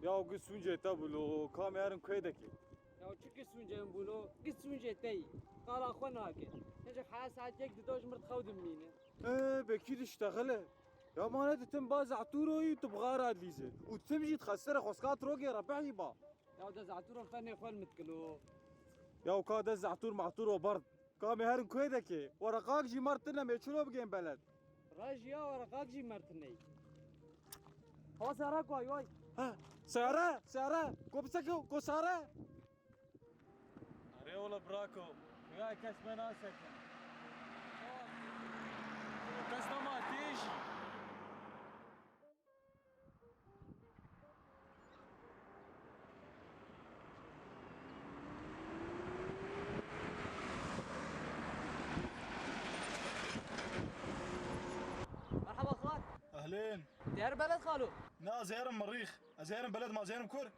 Ya gitsunce tablo kamerun kaydaki. Ya çu gitsunce bulu gitsunce tey. قال اخوانا هكا نجح حاس ساعات يك دوج مرت خودم مينه بكيد اشتغله يا مانت تم باز عطوروي تبغى راد ليزه وتمشي تخسره خسكات روقي ربعي با يا دز عطور فني خول متكلو يا وكاد زعتور معطور وبرد قام هرن كويدك ورقاك جي مرتنا ما يشلو بجيم بلد راجيا ورقاك جي مرتني هو سراك واي واي ها سارة كوبسكو كوسارة أري ولا براكو يا كاس مناسك كاس ما تيجي مرحبا خال اهلين. ديار بلد خالو نا زيارة مريخ زيارة بلد ما زيارة كور.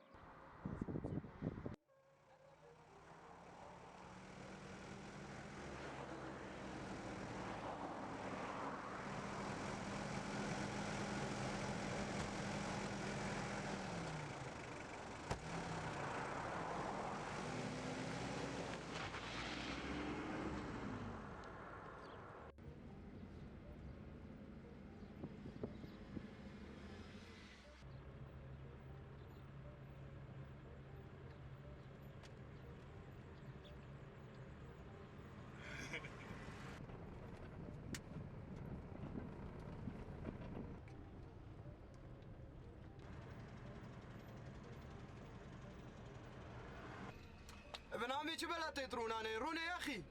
ابن عمي شو بلا تيطرون انا يروني يا اخي.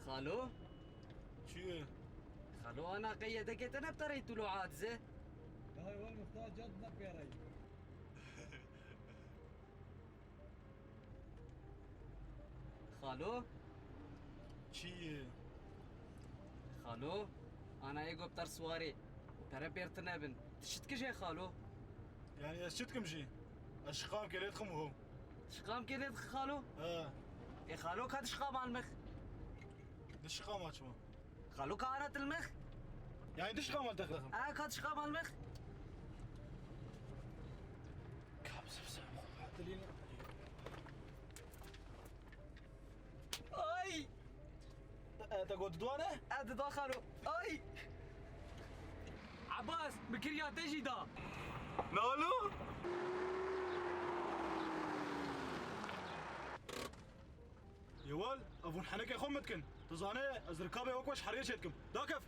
خالو شو؟ خالو انا قيدك انا بطريقة طلوعات زه هاي هو المفتاح جد نبيري خالو شي؟ خالو انا ايجو بتر سواري وترى بيرتنا بن تشتكش يا خالو يعني اشتكم شي؟ اشقام كليتكم وهو. شقام كده خالو يا خالو كاد شقام على المخ دش قام شو؟ خالو كانت المخ يعني دش قام دخلهم. كاد شقام على المخ كابس بسام حتى لينا. اي تقعد دوانه؟ اد دا خالو اي عباس بكريا تجي دا نالو؟ يوال افون حنك يا خمتكن تزاني ازركابي وكوش حريشتكم داكف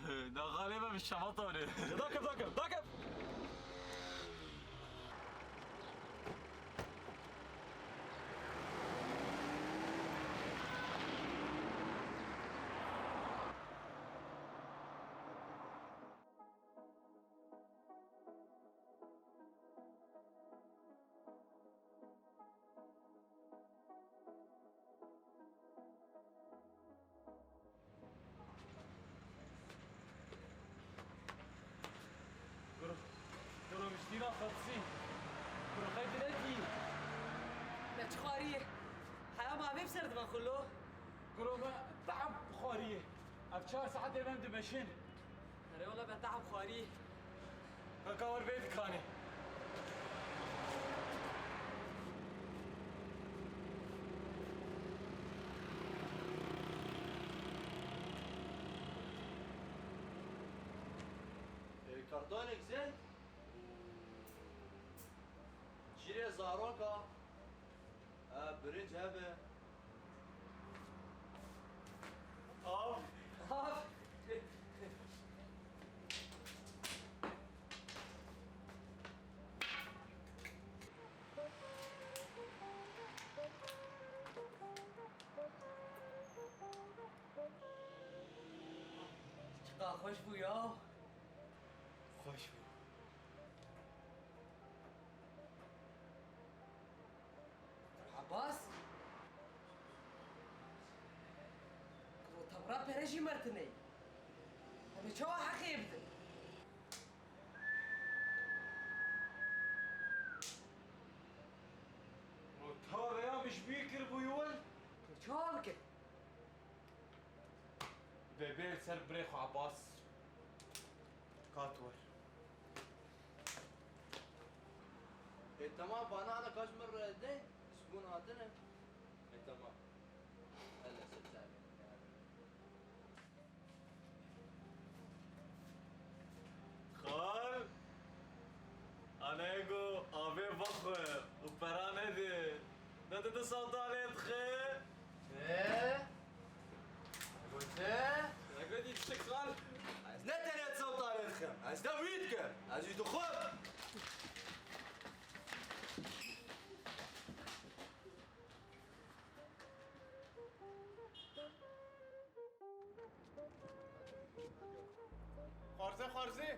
ده غالبا مش شمطوني داكف برو مشتينا خلصين برو خيط الاتي لا تخاريه حيا ما بيبسر دما خلو برو ما تعب خاريه افشار ساعات امام دمشين ترى والله بتعب خاريه كاور بيت كاني كرتونك زين؟ شيري زاروكا برنج هبه هاف چقدر خوش بو یا خوش بو عباس تبرا برشي مرتني أنا شو حقيبته هذا يا مش بيكر بيول شو هالك ببيل سر بريخ عباس كاتور تمام بانا انا كاشمر دي سكون هاتنا تمام هلا ست خال انا يقو ابي فخر وبرانه دي لا تتصوت عليه تخيل ايه قلت ايه اقعد يتشك خال عزنا تاني تصوت على الخم عزنا ويدك عزي تخب خارزه خارزه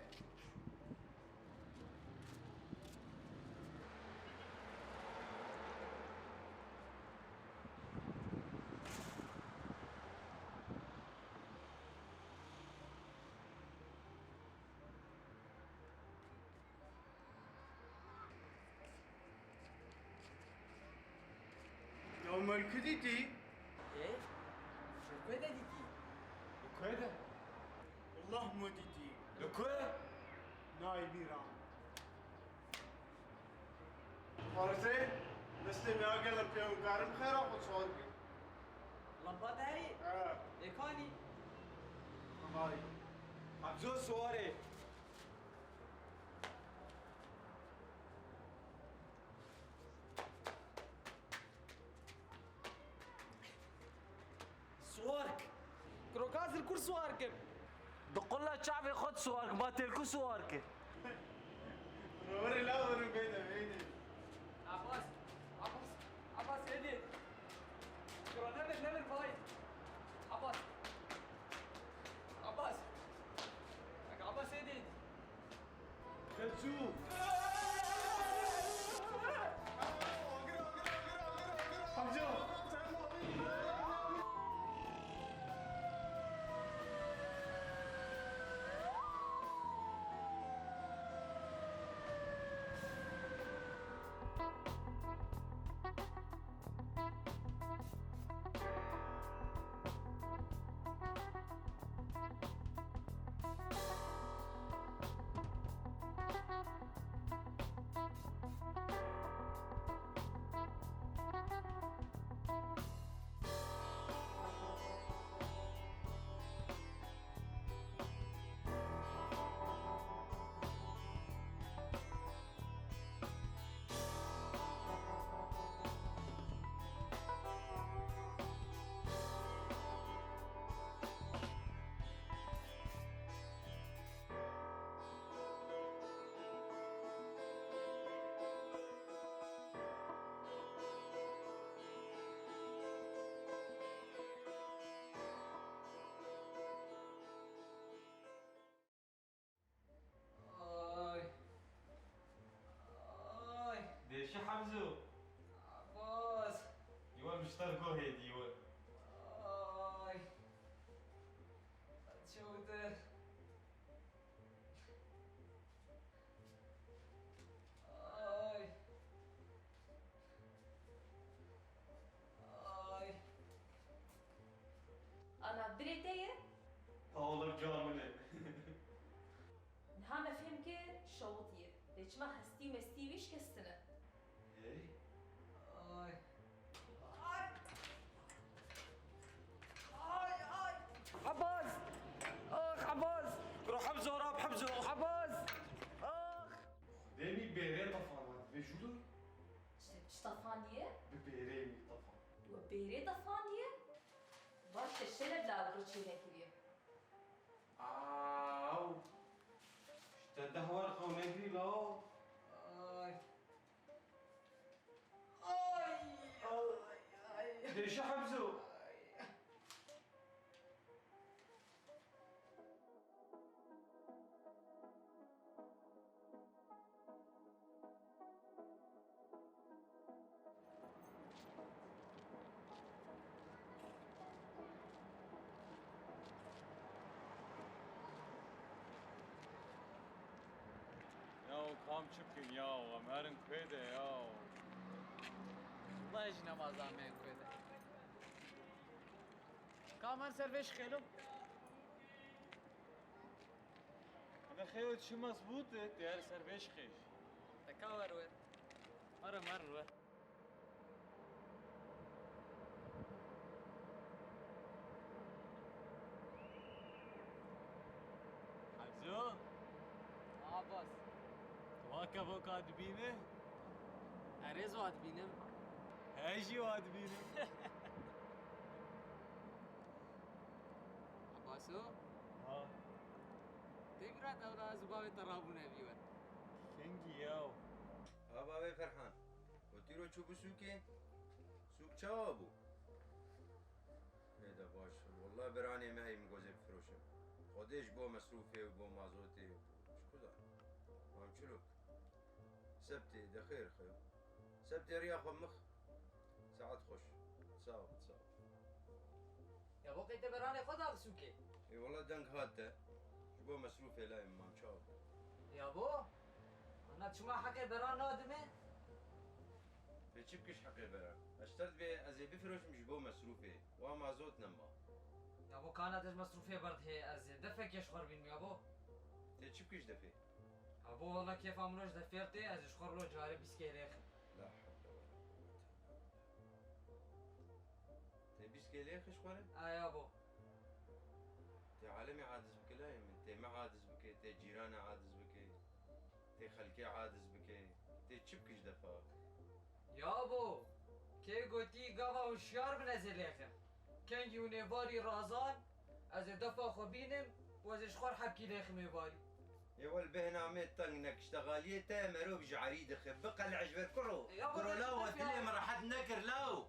يوم الكديتي ايه شو كده ديكي وكذا والله ما ديتي لكوي ناي بيران خارزه نسلم يا قلب يوم كارم خير اخذ صورك لمبات هاي ايكوني هاي عبزو صوري صورك كروكاز الكل صورك دق له شعبي خد صورك ما تلكو صورك وري لا وري بينا بينا عباس عباس هدي كرو نبل فايت عباس عباس هدي خلشوف حمزه ليش يا حمزو عباس يوال مشتركوا هيدي يوال آي شوته آي أنا بريتية طاولة جاملة نهانا فهمك شوطية ليش ما هستي مستي ويش كالسنة ايه آي عباس عباس روح حمزو راب حمزو عباس ديمي بيري طفانات بيجولو شطفانية ببيري طفان وبيري ضفانية باش الشلب لا بروتشي نكريه آو اشتده ورقة ونجري لا آي ليش يا حمزو Yahu kam çıkın yahu, Ömer'in köyde yahu. والله اجنا ما زعمين كذا كمان سرفيش خيلو خيوت شو مظبوطة تيار سر بشخش. تكاور ور مرة ور حمزو باس واكا فوق ادبينه عريز واد بينم هاجي وادبينه عباسو ها تبرا دولا زباوي ترابونه بيور كينجي ياو بابا فرحان وتيرو شو بسوكي سوق شابو هيدا باش والله براني ما هي مجوزة بفروشم خودش بو مصروفي وبو مازوتي شو كذا ما شلو سبتي دخير خيو سبتي رياخ ومخ ساعات خوش تصاوب يا بوك انت براني خدا سوكي اي والله دنك هاتا شو بو مصروفي لا ما شاء يا بو انا تشما حكي بران نادمه بتشبكش حقي برا اشترت بي ازي بفروش مش بو مصروفي وما زوت نما يا بو كانت مصروفيه برد هي از دفك يشخر بين يا بو تشبكش دفي يا بو والله كيف امروش دفيرتي از يشخر له جاري بسكيريخ لا حول ولا قوة تبيس كيلي خش خوره؟ يا بو تي عالمي عادز بك لا يمن تي ما عادز بك تي جيرانه عادز بك تي خلكي عادز بك تي تشبكش دفا يا بو كي قلتي قضا وشيار بنزليخ كان يونيفاري رازان از دفا خبينم واز يشخر حبكي ليخ ميباري يا ول بهنا عميت طنك اشتغاليته مروب جعريد خبق العجبر كرو كرو لاو وتلي مرحت نكر لاو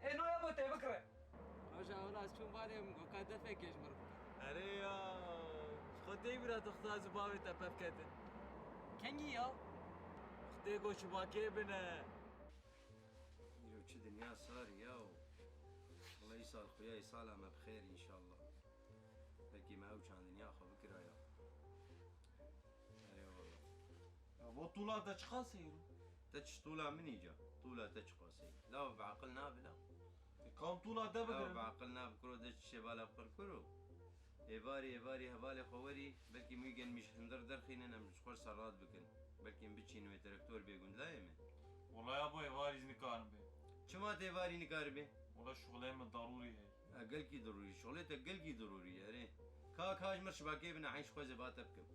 ايه نو يا بو تي بكره رجع ولا شو بالي مقا دفك يجمر اري يا خدي برا تختار زباوي تبكته كنجي يا خدي قو شباكي بنا لو شي دنيا صار ياو الله يسال خويا يسالها بخير ان شاء الله بلكي ما هو كان دنيا خو بكره يا اي والله ابو طولات تشخاصي تتش طولة من يجا طولة تتش قاسي لا بعقلنا بلا كم طولات ده لا بقدر بعقلنا بكرو دش شبالا بقر كرو ايباري هبالي خواري بلكي ميجن مش هندر درخينا مش خور سرات بكن بلكي بتشين وتركتور بيقول لا يمن والله يا ابوي واريز نكارن به شما تيباري نكاربه والله شغلين من ضروري هي اقل کی ضروری شغلت اقل کی ضروری اره کا کاج مر شباکه بنا عيش خوز بات بكم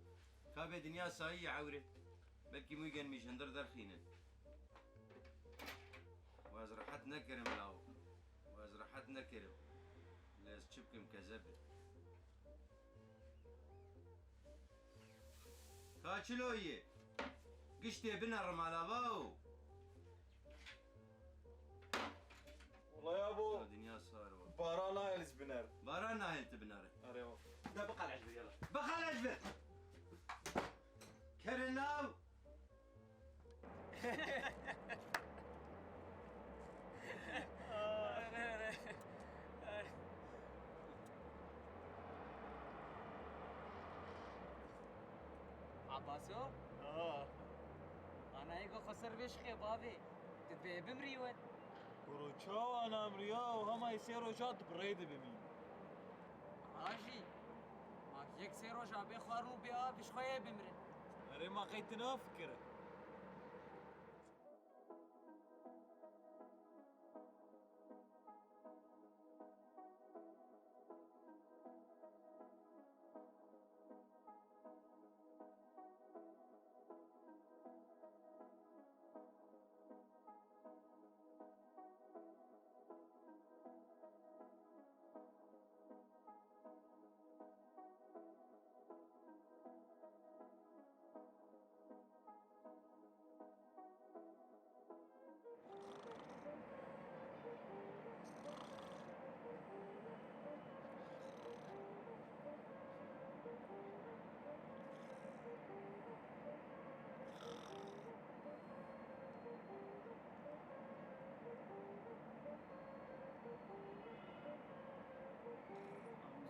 کا به دنیا سایه عوره بلکي ميجن مش هندر درخينا واز راحت نكرم لاو واز راحت نكرم لاز تشبكم كذبه كاچلويه قشتي بنرم على باو والله يا ابو دنيا صار بارانا الز بنار بارانا انت بنار اري والله ده بقى العجبر يلا بقى العجبر كرناو عباسو انا ايقو خسر بشخي بابي تتبعي بمريوت كروتشو انا امرياو هما يصيروا جات بريد بمين راجي ماك يك سيرو جابي خوارو بيا بشخوية بمرن اري ما قيتنا فكره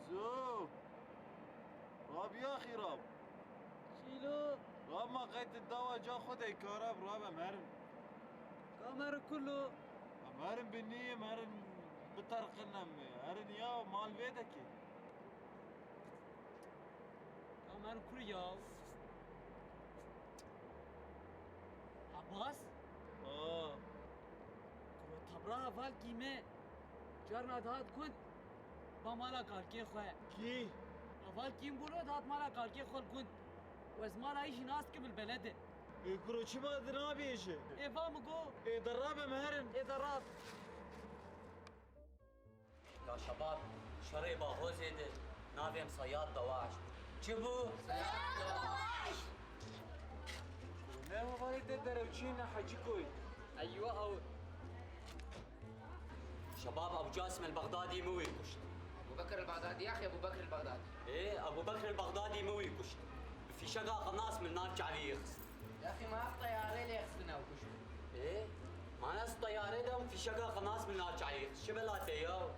زو راب يا اخي راب شيلو راب ما قيت الدواء جا خذ اي كهرب راب امهرن كاميرا كله امهرن بالنية امهرن بطرق النم هرن يا مال بيتك من کوریا عباس آه کرو تبرا اول کیمه جار نداد کن با مالا کارکی خواه کی؟ اول کیم برو داد مالا کارکی خور کن و از مالا ایش ناست که بالبلده يكرو شي ما درابي ايش؟ ای فامگو ايه درابه مهرن ای دراب يا شباب شري باهو زيدة نافيم صياد دواعش جيبوا ما هو والد الدروتشينا حجيكوي ایوه او شباب ابو جاسم البغدادي موي كشت ابو بكر البغدادي يا اخي ابو بكر البغدادي ايه ابو بكر البغدادي موي كشت في شقا قناص من نار عليه يخص يا اخي ما الطياره اللي يخصنا وكشف ايه ما ناس طيارة دم في شقا قناص من نار عليه يخص شبلاته ياو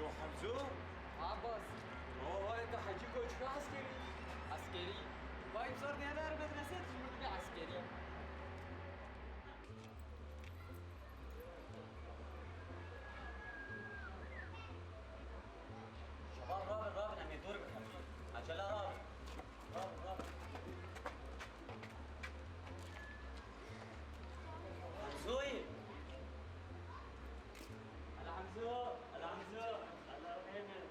روح حمزو عباس هو والد حجيكوي شو عسكري؟ عسكري باید بزار نیادر مدرسه تجمع به عسکری شباب رابط عم يدور بخمسون عجلة رابط حمزوي هلا حمزو هلا وينك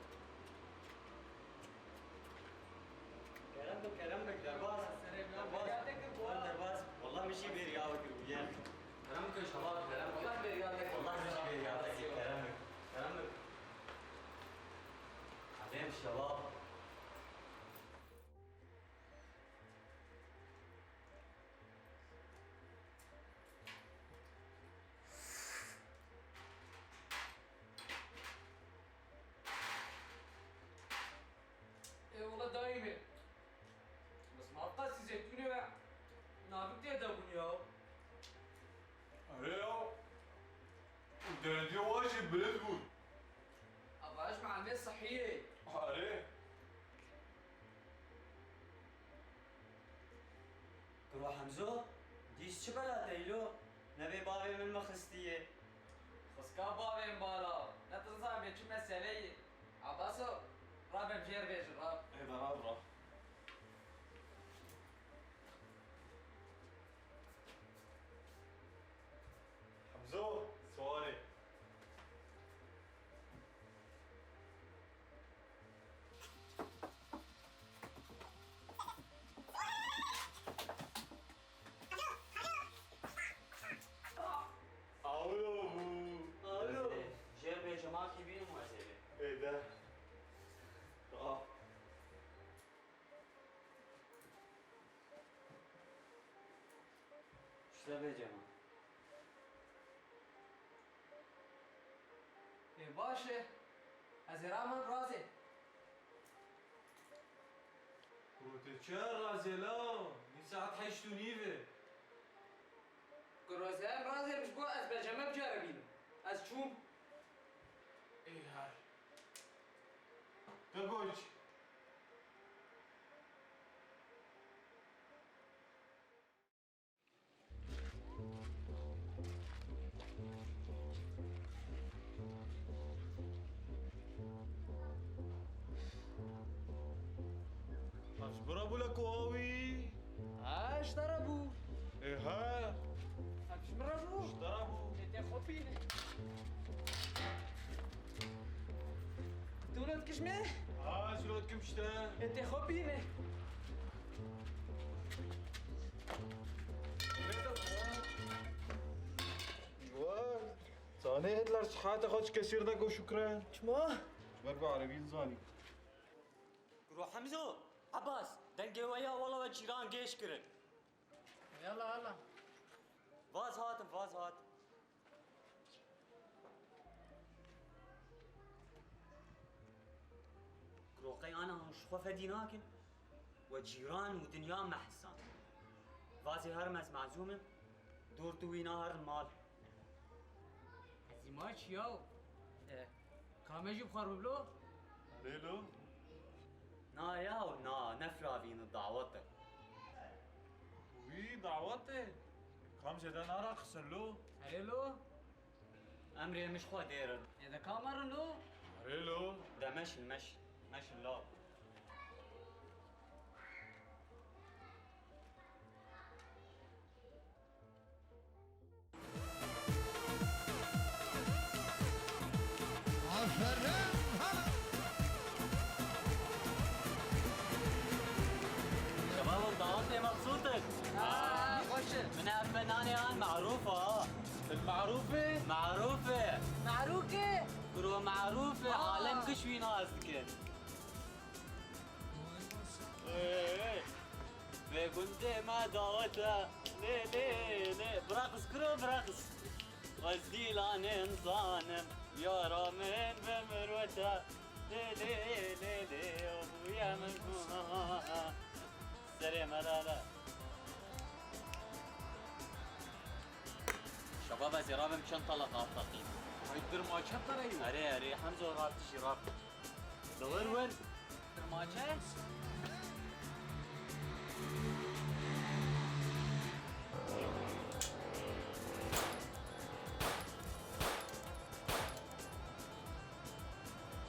كرمك درباس درباس والله مشي برياضك وياك كرمك يا شباب كرمك والله برياضك والله مشي برياضك كرمك عظيم الشباب اي والله دايما بس ما قاسي زيتوني بقى نابك تهدبون ياو ايوه ودي واجب بلدبول ابغى اجمع المياه الصحيه عليه كرو حمزو ديش شبلا تيلو نبي بابي من مخستيه خسكا بابين بالا لا تنسى بيتشو مسألة عباسو رابع بجير بيج الراب ايه درابه حمزو سواري الو جير بي جماعة كبير مؤسسة ايه ده؟ اه شو تبي جماعة ايه باشا ازرامن رازي وتتشرع زلام دي ساعة حيشتو نيفه كروزان رازي مش بو از بجمع بجاربين از شوم ايه هاي تقولش اصبر ابو لكواوي اش ضربوا ايه ها مش مرروا ضربوا انت خبيني تولد كشمه ها زلوت كمشتا انت خبيني جوال زاني هتلر صحاتي خوش كثير دك وشكرا شما برقع عربي زاني كرو حمزو عباس دنقي وياه والله وجيران قيش كرن يلا فاز هات كروقي انا شخوف فديناكن وجيران ودنيا ما حسان فازي هرمز معزومه دورتو وينهر المال زيماش ياو كامجي بخار بلو ليلو نا ياو نا نفرا فين الدعوات وي دعوتي خمس دان ارا خسلو هلو امري مش خو دير اذا كامر لو ليلو ده مشي المشي ماشي الله. شباب الضوافي مبسوطك؟ خوش من الفنانة معروفة. المعروفة؟ معروفة. معروكه كرو معروفة عالم كشوي نازك. في كنت ما دعوتها ليه ليه ليه برقص كرو برقص غزي لان صانم يا رامين بمروتها ليه ليه ليه ليه ابويا منكم سلام لا لا شباب زراب مشان طلقات تقييم هيدر ما شطر ايوه. اري اري حمزه وراب تشراب دور ور درماچه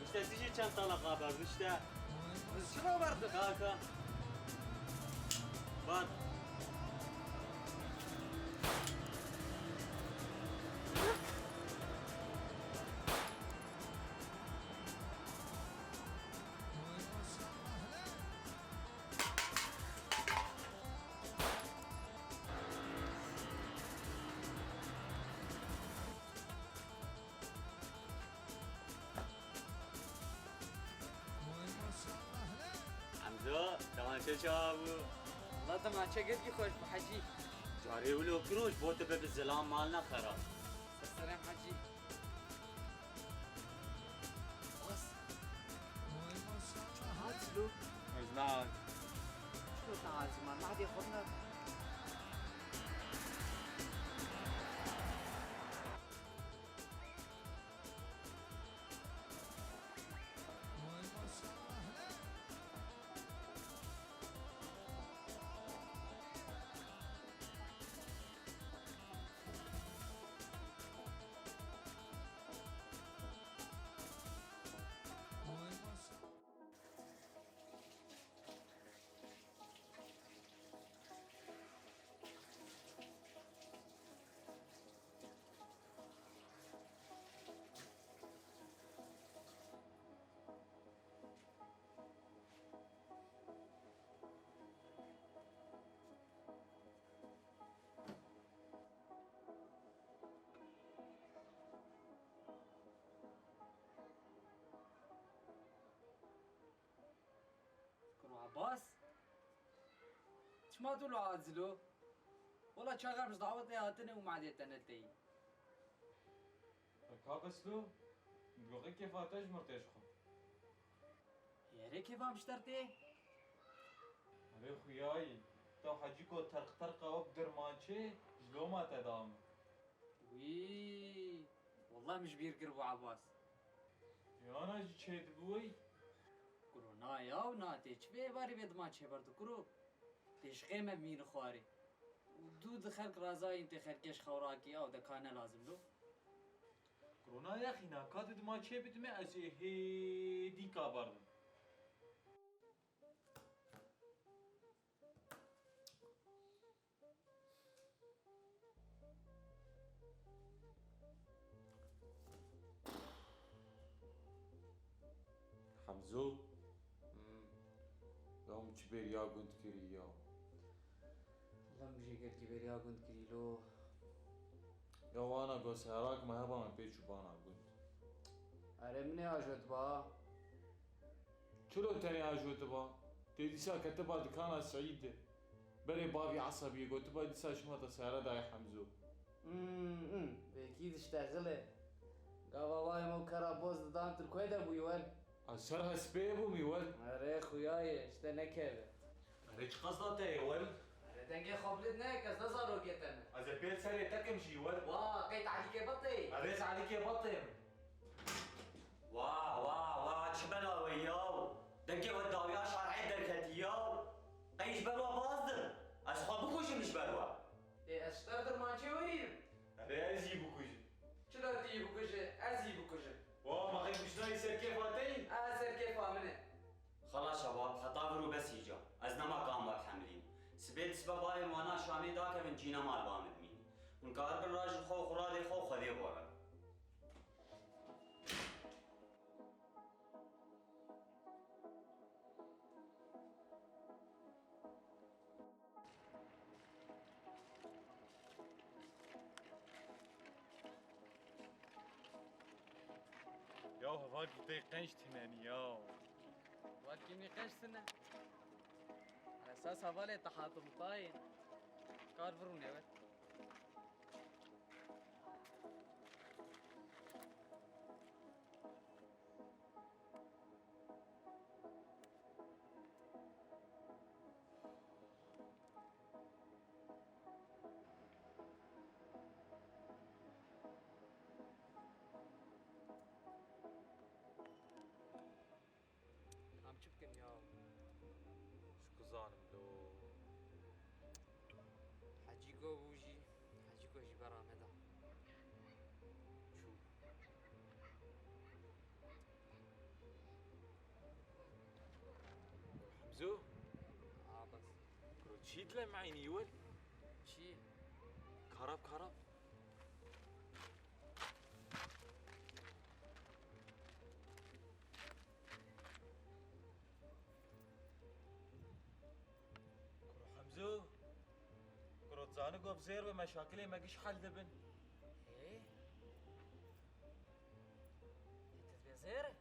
işte تيجي كان طلقه برد işte شنو برضه كاكا برد حمزه تمام شابو والله درماچه قد خوش بحجي جاري ولو كروش بوت باب الزلام مالنا خراب السلام حجي بس تعالوا ازناد شو تعال زمان ما حد ياخذنا كانوا عباس ما تقولوا عازلو والله شغال مش دعوتني هاتني وما عديت انا تي هاك سلو بيقول كيف هتجمر تشخو. يا ريت كيف مشترتي اري خوياي تو حجيكو ترقه وبدر مانشي شلو ما تدام. وي والله مش بيرقربوا عباس يا انا جي تشيد بوي. كرو نا يا ونا تشبي باري بيد ما تشي برضو كرو تشقيمه بمين خواري ودود خلق رازاي انت خلقش خوراكي او دكانه لازم له كورونا يا اخي ناكاد ما تشي بتمي از هيدي كابر. حمزو يوم كبير يا كنت كريا والله مجي قال كبير يا كنت كريلو يا وانا قوس هراك ما هبا من بيت شبانا كنت ارمني اجوت با شلو تاني اجوت با تيديسا كتبا دكانا سعيد بري بابي عصبي قلت با ديسا شمطة سعرة داي حمزو اكيد اشتغله قال والله مو كرابوز دانت الكويت ابو يوال أسرها سبيبو ميول. اري خوياي اشتنا كذا ريش قصدته يا ولد دنگه خبلتنا كز نزارو كيتنا از البيت سري تكمشي ولد وا قيت عليك بطي اريز عليك يا بطل واه واه واه شبلا وياو دقي وداويا شارعي دركتياو قيش بلوا بازدر اصحابكو شو مش بلوا ايه اشتغل ما شي وريد اريز يبوكوش شلو تجيب كوجه ازيب كوجه واه ما خيك مش نايسر كيف هاتي اسر كيف امنه سبيت سباباي وانا شامي داك من جينا مال بامد مين ونكارب الراجل خو خرادي خو خذي بورا يا هفاكي تيقنش تناني يا ولكن نقاش سنة على أساس هفالي تحاطم طاين كارفرون يا ولد عم شبكن يا شكو ظالم لو حجيكو بوجي حجيكو جي برامدا شو حمزو بس كرو تشيت له معيني يول شي كهرب كهرب كرو حمزو كرو تزانقو بزير بمشاكلي ما قيش حل دبن ايه انت بزيره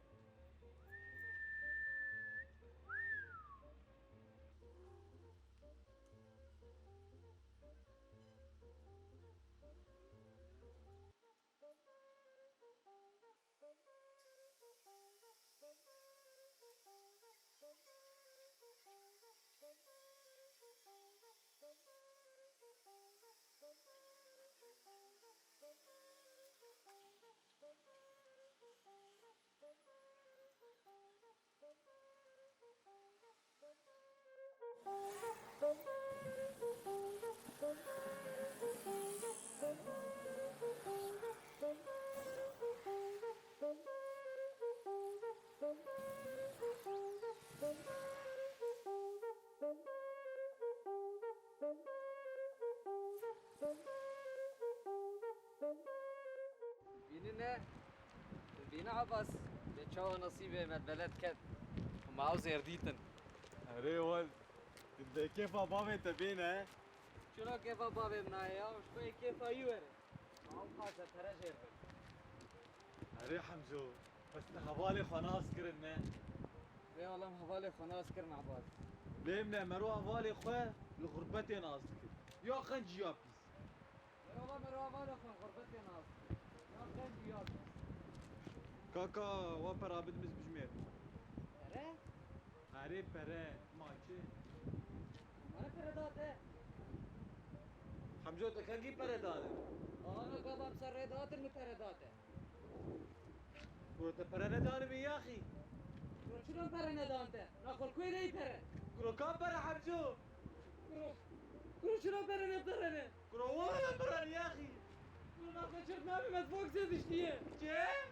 بيننا بينا عباس بيتشاو نصيبي من البلد كد ومعه زيرديتن اري ولد انت كيف بابي تبينا شنو كيف بابي منايا وشوي كيف ايوه معه خاصة ترى جيربن اري حمزو بس هفالي خناص كرنا ليه والله مهبالي خناس كرنا عباس ليه منعمرو هفالي خواه لغربتي ناصر يا خنج يا بيس ليه والله مروا مالي خن غربتي ناس يا خنجي يا كاكا وابر عبد مز بجمير ترى اري برا ماچه انا كرداته حمزو تكاكي برا داده انا قبام سردات المترداته كرو تبرا نداني يا اخي شنو برا ندانته ناخذ كوين اي برا كرو كام برا حمزو كرو شنو برا ندرنا كرو ولا برا يا اخي كرو ناخذ شرط نامي مدفوق زيد شنيه چه؟